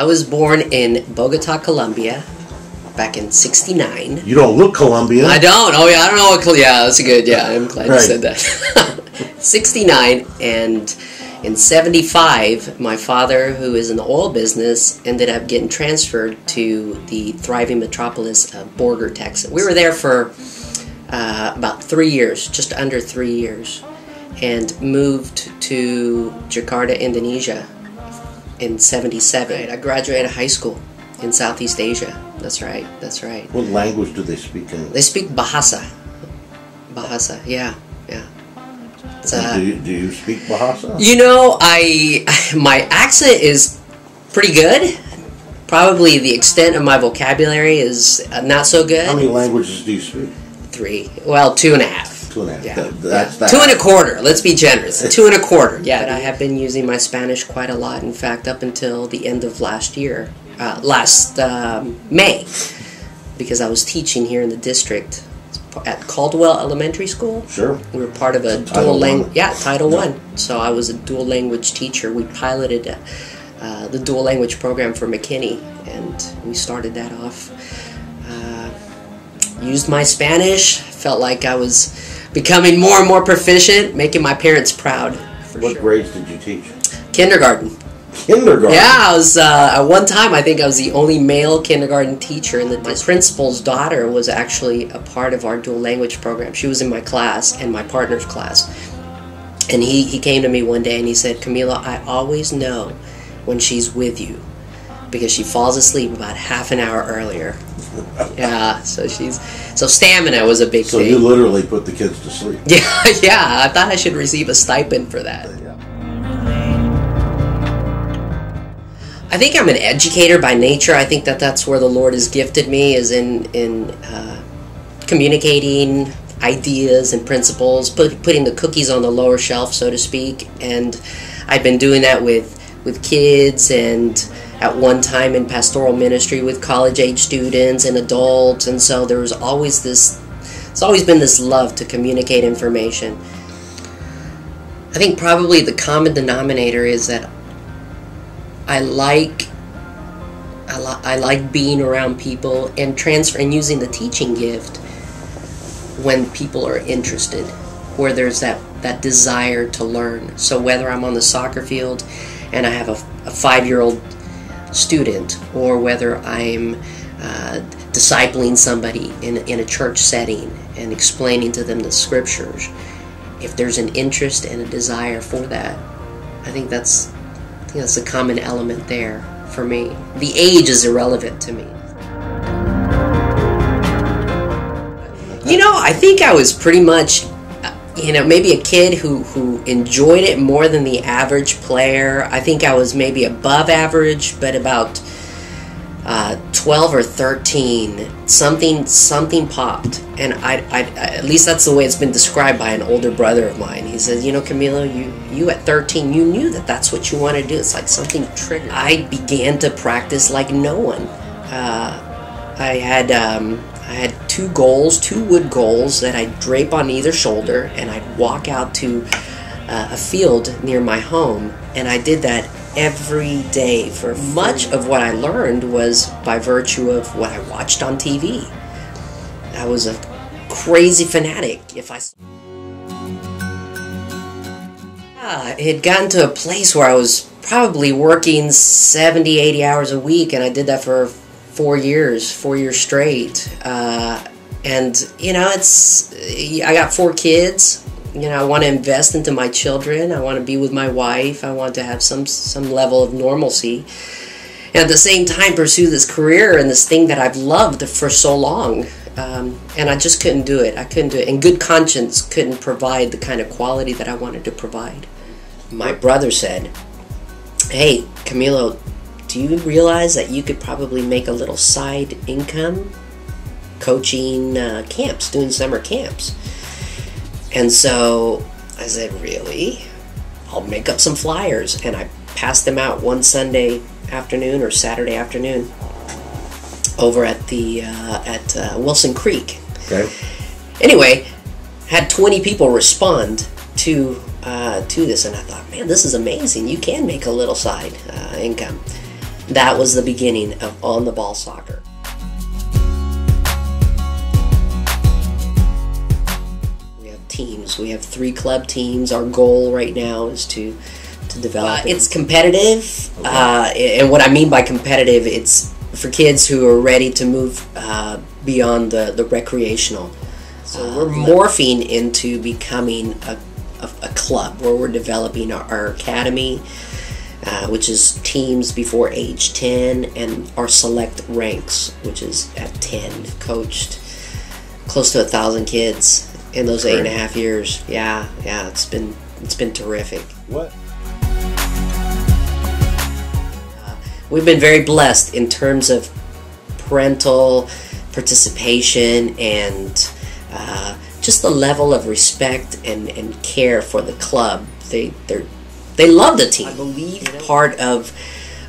I was born in Bogota, Colombia, back in '69. You don't look Colombian. I don't. Oh, yeah, I don't know what... Yeah, that's good. Yeah, I'm glad you said that. '69, and in '75, my father, who is in the oil business, ended up getting transferred to the thriving metropolis of Borger, Texas. We were there for about 3 years, just under 3 years, and moved to Jakarta, Indonesia in '77. I graduated high school in Southeast Asia. That's right, that's right. What language do they speak in? They speak Bahasa. Bahasa, yeah, yeah. Do you speak Bahasa? You know, my accent is pretty good. Probably the extent of my vocabulary is not so good. How many languages do you speak? 3. Well, 2.5. 2.5. Yeah. That's 2.25. Let's be generous. 2.25. Yeah, but I have been using my Spanish quite a lot. In fact, up until the end of last year, last May, because I was teaching here in the district at Caldwell Elementary School. Sure. We were part of a dual language. Yeah, Title I. So I was a dual language teacher. We piloted the dual language program for McKinney, and we started that off. Used my Spanish. Felt like I was becoming more and more proficient, making my parents proud. What grades did you teach? Kindergarten. Kindergarten? Yeah, I was, at one time, I think I was the only male kindergarten teacher in the district. My principal's daughter was actually a part of our dual language program. She was in my class and my partner's class. And he came to me one day and he said, "Camilo, I always know when she's with you because she falls asleep about half an hour earlier." Yeah, so stamina was a big thing. So you literally put the kids to sleep. Yeah, yeah, I thought I should receive a stipend for that. I think I'm an educator by nature. I think that's where the Lord has gifted me, is in communicating ideas and principles, putting the cookies on the lower shelf, so to speak. And I've been doing that with kids, and at one time in pastoral ministry with college-age students and adults. And so there was always it's always been this love to communicate information. I think probably the common denominator is that I like being around people and using the teaching gift when people are interested, where there's that desire to learn. So whether I'm on the soccer field and I have a 5-year-old student, or whether I'm discipling somebody in a church setting and explaining to them the scriptures, if there's an interest and a desire for that, I think that's a common element there for me. The age is irrelevant to me. You know, I think I was pretty much, maybe a kid who enjoyed it more than the average player. I think I was maybe above average, but about 12 or 13, something popped, and I at least that's the way it's been described by an older brother of mine. He says, Camilo, you at 13, you knew that's what you wanted to do. It's like something triggered. I began to practice like no one. I had 2 wood goals that I'd drape on either shoulder, and I'd walk out to a field near my home, and I did that every day. For much of what I learned was by virtue of what I watched on TV. I was a crazy fanatic. It had gotten to a place where I was probably working 70, 80 hours a week, and I did that for 4 years straight. And I got 4 kids. I want to invest into my children. I want to be with my wife. I want to have some level of normalcy, and at the same time pursue this career and this thing that I've loved for so long. And I just couldn't do it. I couldn't do it. And good conscience couldn't provide the kind of quality that I wanted to provide. My brother said, "Hey, Camilo, do you realize that you could probably make a little side income coaching camps, doing summer camps?" And so I said, "Really? I'll make up some flyers." And I passed them out one Sunday afternoon or Saturday afternoon over at the Wilson Creek. Okay. Anyway, had 20 people respond to this, and I thought, man, this is amazing. You can make a little side income. that was the beginning of On the Ball Soccer. We have teams. We have 3 club teams. Our goal right now is to develop. It's competitive, and what I mean by competitive, it's for kids who are ready to move beyond the recreational. So we're morphing into becoming a club where we're developing our academy, which is teams before age 10, and our select ranks, which is at 10, coached close to 1,000 kids in those 8.5 years. Yeah, it's been terrific. What? We've been very blessed in terms of parental participation and just the level of respect and care for the club. They love the team. I believe part of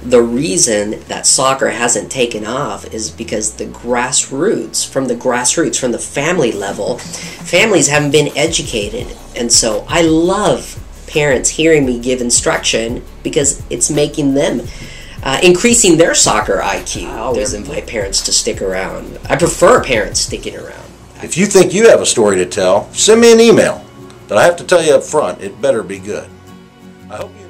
the reason that soccer hasn't taken off is because from the family level, families haven't been educated. And so I love parents hearing me give instruction because it's making them increasing their soccer IQ. I always invite parents to stick around. I prefer parents sticking around. If you think you have a story to tell, send me an email. But I have to tell you up front, it better be good. I hope you